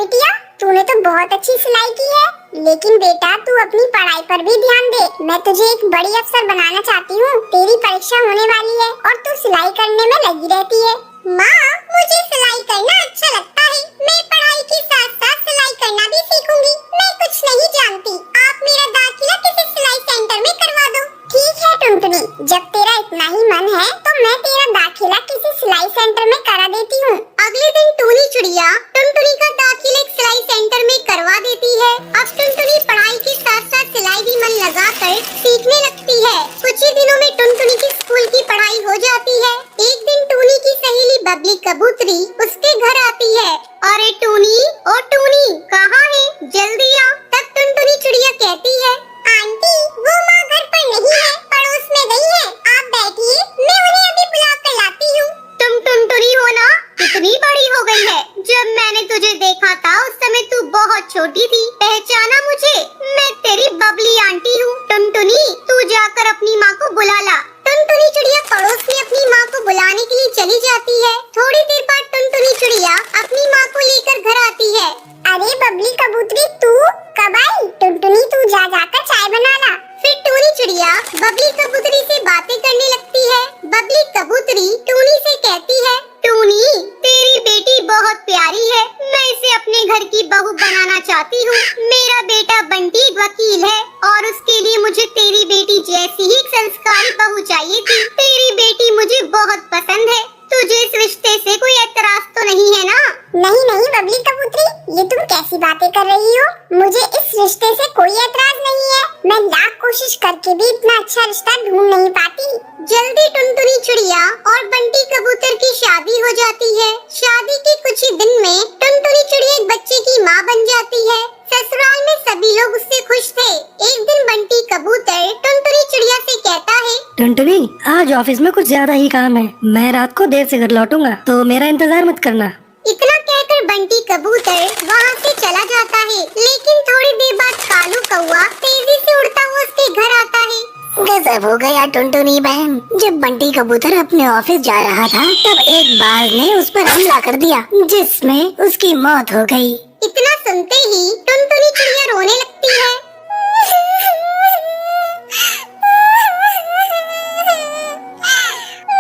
बिटिया, तूने तो बहुत अच्छी सिलाई की है, लेकिन बेटा तू अपनी पढ़ाई पर भी ध्यान दे। मैं तुझे एक बड़ी अफसर बनाना चाहती हूँ। तेरी परीक्षा होने वाली है और तू सिलाई करने में लगी रहती है। माँ, मुझे सिलाई करना अच्छा लगता है। मैं पढ़ाई के साथ साथ सिलाई करना भी सीखूंगी। मैं कुछ नहीं जानती। आप मेरा दाखिला किसी सिलाई सेंटर में करवा दो। ठीक है टुनटुनी, जब तेरा इतना ही मन है तो मैं तेरा दाखिला किसी सिलाई सेंटर में करा देती हूँ। अगले दिन टूनी चिड़िया टुनटुनी का दाखिला एक सिलाई सेंटर में करवा देती है। अब टुनटुनी पढ़ाई के साथ साथ सिलाई भी मन लगाकर सीखने लगती है। कुछ ही दिनों में टुनटुनी की स्कूल की पढ़ाई हो जाती है। एक दिन टूनी की सहेली बबली कबूतरी उसके घर आती है। अरे टूनी, ओ टूनी, कहाँ है? जल्दी आ। तब टुनटुनी चिड़िया कहती है, आंटी, वो माँ घर पर नहीं है, पड़ोस में गई है। आप बैठिए, मैं उन्हें अभी बुला कर लाती हूँ। तुम टुनटुनी हो ना? कितनी बड़ी हो गई है। जब मैंने तुझे देखा था उस समय तू बहुत छोटी थी। पहचाना मुझे? मैं तेरी बबली आंटी हूँ। टुनटुनी, तू जाकर अपनी माँ को बुला ला। टुनटुनी चिड़िया पड़ोस में अपनी माँ को बुलाने के लिए चली जाती है। थोड़ी देर बाद टुनटुनी चिड़िया अपनी माँ को लेकर घर आती है। अरे बबली कबूतरी, तू कब आई? टुनटुनी, तू जा जाकर चाय बना ला। फिर टूनी चिड़िया बबली कबूतरी से बातें करने लगती है। बबली कबूतरी टूनी से कहती है, टूनी, तेरी बेटी बहुत प्यारी है। मैं इसे अपने घर की बहू बनाना चाहती हूँ। मेरा बेटा बंटी वकील है और उसके लिए मुझे तेरी बेटी जैसी ही संस्कारी बहू चाहिए थी। तेरी बेटी मुझे बहुत पसंद है। तुझे इस रिश्ते से कोई एतराज तो नहीं है ना? नहीं नहीं बबली कबूतरी, ये तुम कैसी बातें कर रही हो? मुझे इस रिश्ते से कोई एतराज नहीं है। मैं लाख कोशिश करके भी इतना अच्छा रिश्ता ढूंढ नहीं पाती। जल्दी टुनटुनी चिड़िया और बंटी कबूतर की शादी हो जाती है। शादी के कुछ ही दिन में टुनटुनी चिड़िया एक बच्चे की माँ बन जाती है। ससुराल में सभी लोग उससे खुश थे। एक दिन बंटी कबूतर टुनटुनी चिड़िया से कहता है, टुनटुनी, आज ऑफिस में कुछ ज्यादा ही काम है। मैं रात को देर से घर लौटूंगा, तो मेरा इंतजार मत करना। इतना कहकर बंटी कबूतर वहाँ से चला जाता है। लेकिन थोड़ी देर बाद कालू कौआ तेजी से उड़ता हुआ उसके घर आता है। गजब हो गया टुनटुनी बहन। जब बंटी कबूतर अपने ऑफिस जा रहा था तब एक बाज ने उस पर हमला कर दिया, जिसमें उसकी मौत हो गई। इतना सुनते ही टुनटुनी चिड़िया रोने लगती है।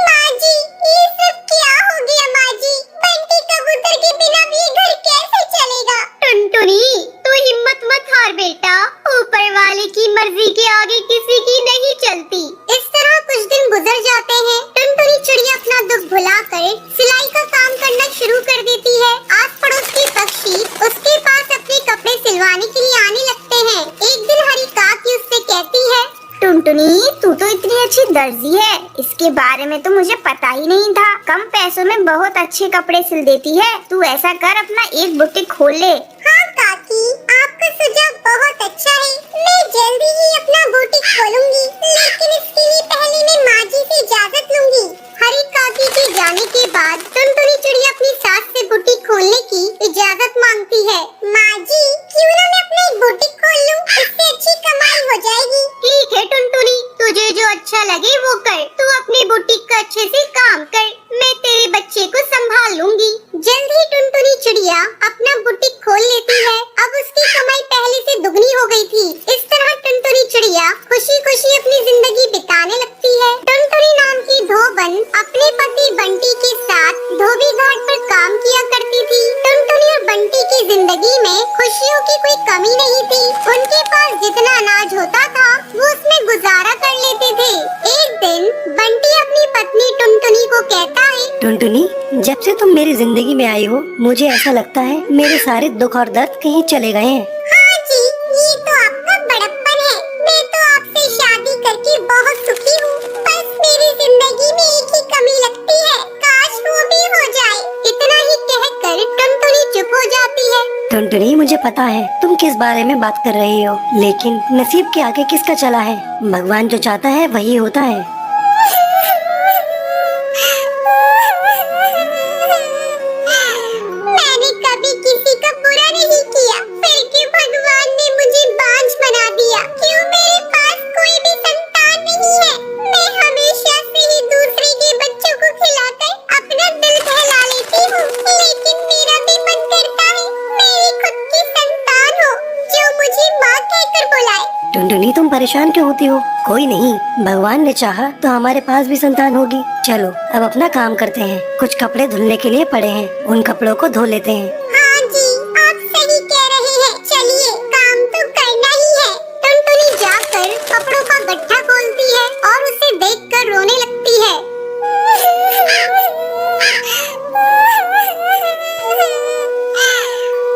माँ जी, ये सब क्या हो गया? माँ जी, बंटी कबूतर के बिना भी ये घर कैसे चलेगा? टुनटुनी, तू हिम्मत मत हार बेटा। ऊपर वाले की मर्जी के आगे किसी की नहीं चलती। इस तरह कुछ दिन गुजर जाते हैं। टुनटुनी चिड़िया अपना दुख भुलाकर सिलाई का काम करना शुरू कर देती है। आस पड़ोस के पक्षी उसके पास अपने कपड़े सिलवाने के लिए आने लगते हैं। एक दिन हरी काकी उससे कहती है, टुनटुनी, तू तो इतनी अच्छी दर्जी है, इसके बारे में तो मुझे पता ही नहीं था। कम पैसों में बहुत अच्छे कपड़े सिल देती है। तू ऐसा कर, अपना एक बुटीक खोल ले। हाँ काकी, आपका सुझाव बहुत अच्छा है। मैं जल्दी ही अपना बुटीक खोलूंगी, लेकिन इसके लिए पहले मैं माँ जी से इजाजत लूंगी। हरी काकी के जाने के बाद टुनटुनी चिड़िया अपनी सास से बुटीक खोलने की इजाजत मांगती है। माँ जी, क्यों ना मैं अपना एक बुटीक खोल लूं? इससे अच्छी कमाई हो जाएगी। ठीक है टुनटुनी, तुझे जो अच्छा लगे वो कर। तू अपनी बुटीक का अच्छे से काम कर, मैं तेरे बच्चे को संभाल लूंगी। जल्द ही टुनटुनी चिड़िया अपना बुटीक खोल लेती है। अब उसकी कमाई पहले से दुगनी हो गई थी। इस तरह टुनटुनी चिड़िया खुशी खुशी अपनी जिंदगी बिताने लगती है। टुनटुनी नाम की धोबन अपने पति बंटी के साथ धोबी घाट पर काम किया करती थी। टुनटुनी और बंटी की जिंदगी में खुशियों की कोई कमी नहीं थी। उनके पास जितना अनाज होता था वो उसमें गुजारा कर लेते थे। एक दिन बंटी अपनी पत्नी टुनटुनी को कहता है, टुनटुनी, जब से तुम मेरी जिंदगी में आई हो, मुझे ऐसा लगता है मेरे सारे दुख और दर्द कहीं चले गए हैं। हाँ जी, ये तो आपका बड़प्पन है। मैं तो आपसे शादी करके बहुत सुखी हूँ। बस मेरी जिंदगी में एक ही कमी लगती है, काश वो भी हो जाए। इतना ही कहकर टुनटुनी चुप हो जाती है। टुनटुनी, मुझे पता है तुम किस बारे में बात कर रही हो, लेकिन नसीब के आगे किसका चला है? भगवान जो चाहता है वही होता है। मैंने कभी किसी का बुरा नहीं किया, फिर क्यों भगवान ने मुझे बांझ बना दिया? क्यों मेरे पास कोई भी संतान नहीं है? मैं हमेशा से ही दूसरे के बच्चों को खिलाकर अपना दिल बहला लेती हूँ, लेकिन मेरा भी मन करता है मेरी टुनटुनी तुम परेशान क्यों होती हो? कोई नहीं, भगवान ने चाहा तो हमारे पास भी संतान होगी। चलो अब अपना काम करते हैं। कुछ कपड़े धुलने के लिए पड़े हैं, उन कपड़ों को धो लेते हैं। हाँ जी, आप सही कह रहे हैं। चलिए, काम तो करना ही है। टुनटुनी जाकर कपड़ों का गट्ठा खोलती है और उसे देखकर रोने लगती है।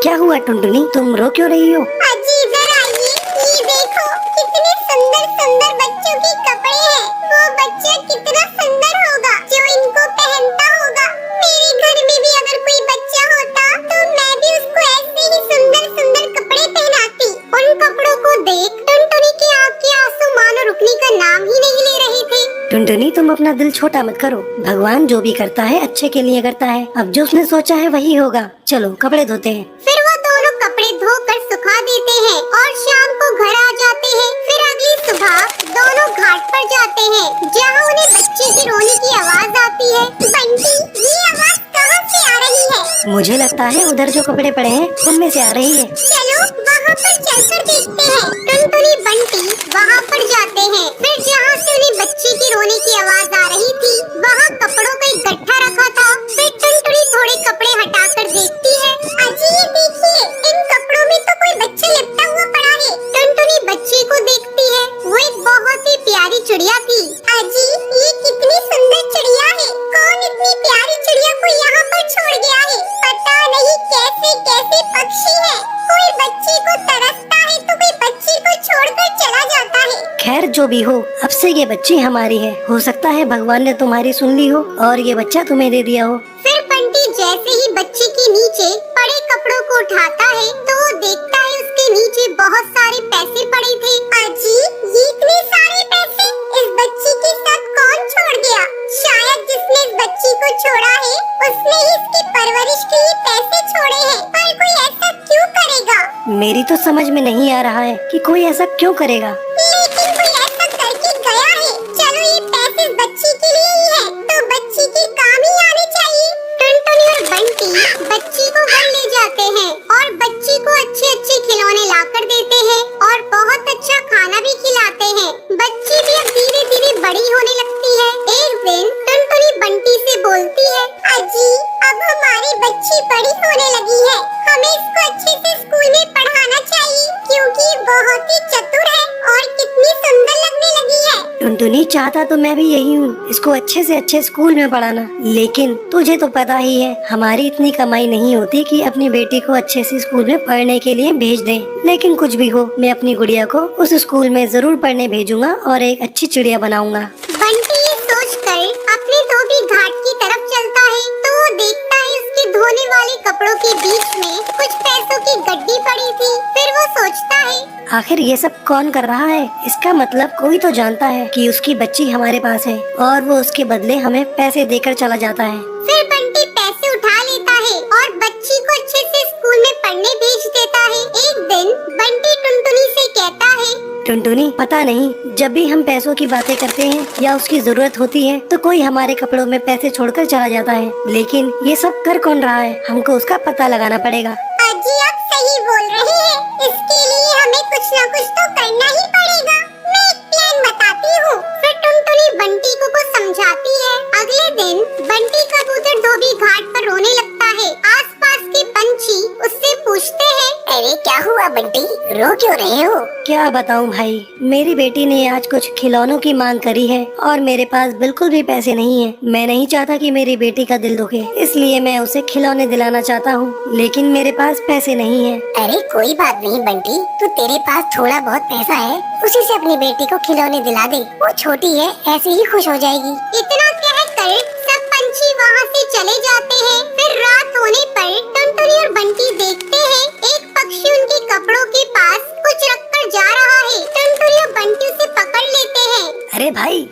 क्या हुआ टुनटुनी, तुम रो क्यों रही हो? अजी इधर आइए, ये देखो कितने सुंदर सुंदर बच्चों के कपड़े हैं। वो बच्चा कितना सुंदर होगा जो इनको पहनता होगा। मेरे घर में भी अगर कोई बच्चा होता तो मैं भी उसको ऐसे ही सुंदर सुंदर कपड़े पहनाती। उन कपड़ों को देख टुनटुनी की आँख के आंसू मानो रुकने का नाम ही नहीं ले रहे थे। टुनटुनी तुम अपना दिल छोटा मत करो, भगवान जो भी करता है अच्छे के लिए करता है। अब जो उसने सोचा है वही होगा। चलो कपड़े धोते हैं। फिर वो दोनों कपड़े धोकर सुखा देते हैं और शाम को घर आ जाते हैं। फिर अगली सुबह दोनों घाट पर जाते हैं जहाँ उन्हें बच्चे के रोने की आवाज आती है। बंटी, ये आवाज कहाँ से आ रही है? मुझे लगता है उधर जो कपड़े पड़े हैं उनमें से आ रही है। चलो वहाँ पर चलकर देखते हैं। टुनटुनी बंटी वहाँ पर जाते हैं। फिर जहाँ से उन्हें बच्चे के रोने की आवाज आ रही थी वहाँ कपड़ों का एक गट्ठा रखा था। फिर टुनटुनी थोड़े कपड़े हटाकर देखती है। अजी ये देखिए, इन कपड़ों में तो कोई बच्चा लिपटा हुआ पड़ा है। टुनटुनी बच्चे को देखती है। वो एक बहुत ही प्यारी चिड़िया थी। अजी ये कितनी सुंदर चिड़िया है। कौन इतनी प्यारी चिड़िया को यहाँ पर छोड़ गया है? पता नहीं कैसे कैसे पक्षी है। कोई बच्चे को तरसता है तो कोई बच्चे को छोड़कर चला जाता है। खैर जो भी हो, अब से ये बच्ची हमारी है। हो सकता है भगवान ने तुम्हारी सुन ली हो और ये बच्चा तुम्हें दे दिया हो। फिर बंटी जैसे ही बच्चे के नीचे पड़े कपड़ों को उठाता है तो वो देखता है उसके नीचे बहुत सारे पैसे पड़े थे। अजी ये इतने सारे पैसे इस बच्ची के साथ कौन छोड़ गया? शायद जिसने इस बच्ची को छोड़ा है उसने ही इसकी परवरिश के लिए पैसे छोड़े हैं। पर कोई ऐसा क्यों करेगा? मेरी तो समझ में नहीं आ रहा है कि कोई ऐसा क्यों करेगा। लेकिन कोई ऐसा करके गया है। चलो ये पैसे इस बच्ची के लिए ही है तो बच्ची के काम ही आने चाहिए। टुनटुनी और बंटी बच्ची को घर ले जाते हैं और बच्ची को अच्छे अच्छे खिलौने लाकर देते हैं और बहुत अच्छा खाना भी खिलाते हैं। बच्ची भी अब धीरे धीरे बड़ी होने लगती है। एक दिन टुनटुनी बंटी से बोलती है, अजी अब हमारी बच्ची बड़ी होने लगी है। हमें इसको अच्छे से स्कूल में पढ़ाना चाहिए क्योंकि ये बहुत ही चतुर है और कितनी सुंदर लगने लगी है। टुनटुनी चाहता तो मैं भी यही हूँ, इसको अच्छे से अच्छे स्कूल में पढ़ाना। लेकिन तुझे तो पता ही है हमारी इतनी कमाई नहीं होती कि अपनी बेटी को अच्छे से स्कूल में पढ़ने के लिए भेज दें। लेकिन कुछ भी हो, मैं अपनी गुड़िया को उस स्कूल में जरूर पढ़ने भेजूंगा और एक अच्छी चिड़िया बनाऊंगा। बंटी ये सोचकर अपने धोबी घाट की तरफ चलता है तो वो देखता है उसके धोने वाले कपड़ों के बीच में कुछ पैसों की गड्डी पड़ी थी। फिर वो सोचता है, आखिर ये सब कौन कर रहा है? इसका मतलब कोई तो जानता है कि उसकी बच्ची हमारे पास है और वो उसके बदले हमें पैसे देकर चला जाता है। फिर बंटी पैसे उठा लेता है और बच्ची को अच्छे से स्कूल में पढ़ने भेज देता है। एक दिन बंटी टुनटुनी से कहता है, टुनटुनी पता नहीं, जब भी हम पैसों की बातें करते हैं या उसकी जरूरत होती है तो कोई हमारे कपड़ों में पैसे छोड़कर चला जाता है। लेकिन ये सब कर कौन रहा है? हमको उसका पता लगाना पड़ेगा। अजी आप सही बोल रहे हैं। इसके लिए हमें कुछ न कुछ तो करना ही पड़ेगा। मैं एक प्लान बताती हूँ। फिर टुनटुनी बंटी को कुछ समझाती है। अगले दिन बंटी कबूतर धोबी घाट पर रोने लगता है। आसपास के पंछी उससे पूछते हैं, अरे क्या हुआ बंटी, रो क्यों रहे हो? क्या बताऊं भाई, मेरी बेटी ने आज कुछ खिलौनों की मांग करी है और मेरे पास बिल्कुल भी पैसे नहीं है। मैं नहीं चाहता कि मेरी बेटी का दिल दुखे, इसलिए मैं उसे खिलौने दिलाना चाहता हूँ, लेकिन मेरे पास पैसे नहीं है। अरे कोई बात नहीं बंटी, तो तेरे पास थोड़ा बहुत पैसा है, उसी से अपनी बेटी को खिलौने दिला दे। वो छोटी है, ऐसे ही खुश हो जाएगी। इतना कहकर सब पंछी वहाँ से चले जाते हैं। फिर रात होने पर टुनटुनी और बंटी देखते हैं एक पक्षी उनके कपड़ों के पास कुछ रखकर जा रहा है। टुनटुनी और बंटी उसे पकड़ लेते हैं। अरे भाई,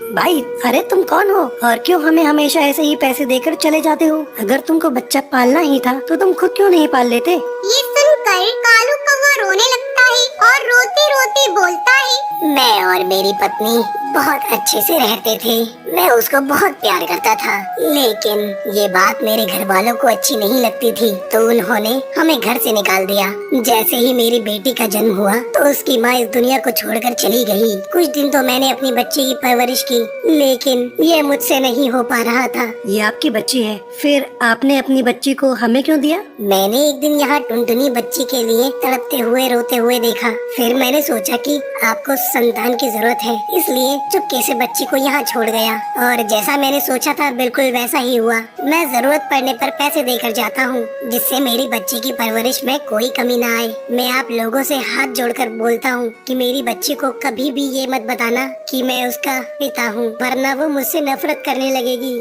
अरे तुम कौन हो और क्यों हमें हमेशा ऐसे ही पैसे देकर चले जाते हो? अगर तुमको बच्चा पालना ही था तो तुम खुद क्यों नहीं पाल लेते? ये सुनकर कालू कौवा रोने लगता है और रोते रोते बोलता है, मैं और मेरी पत्नी बहुत अच्छे से रहते थे। मैं उसको बहुत प्यार करता था, लेकिन ये बात मेरे घर वालों को अच्छी नहीं लगती थी, तो उन्होंने हमें घर से निकाल दिया। जैसे ही मेरी बेटी का जन्म हुआ तो उसकी माँ इस दुनिया को छोड़कर चली गई। कुछ दिन तो मैंने अपनी बच्ची की परवरिश की, लेकिन ये मुझसे नहीं हो पा रहा था। ये आपकी बच्ची है, फिर आपने अपनी बच्ची को हमें क्यों दिया? मैंने एक दिन यहाँ टुनटुनी बच्ची के लिए तड़पते हुए रोते हुए देखा। फिर मैंने सोचा कि आपको संतान की जरूरत है, इसलिए चुपके से बच्ची को यहाँ छोड़ गया। और जैसा मैंने सोचा था बिल्कुल वैसा ही हुआ। मैं जरूरत पड़ने पर पैसे देकर जाता हूँ, जिससे मेरी बच्ची की परवरिश में कोई कमी न आए। मैं आप लोगों से हाथ जोड़कर बोलता हूँ कि मेरी बच्ची को कभी भी ये मत बताना कि मैं उसका पिता हूँ, वरना वो मुझसे नफरत करने लगेगी।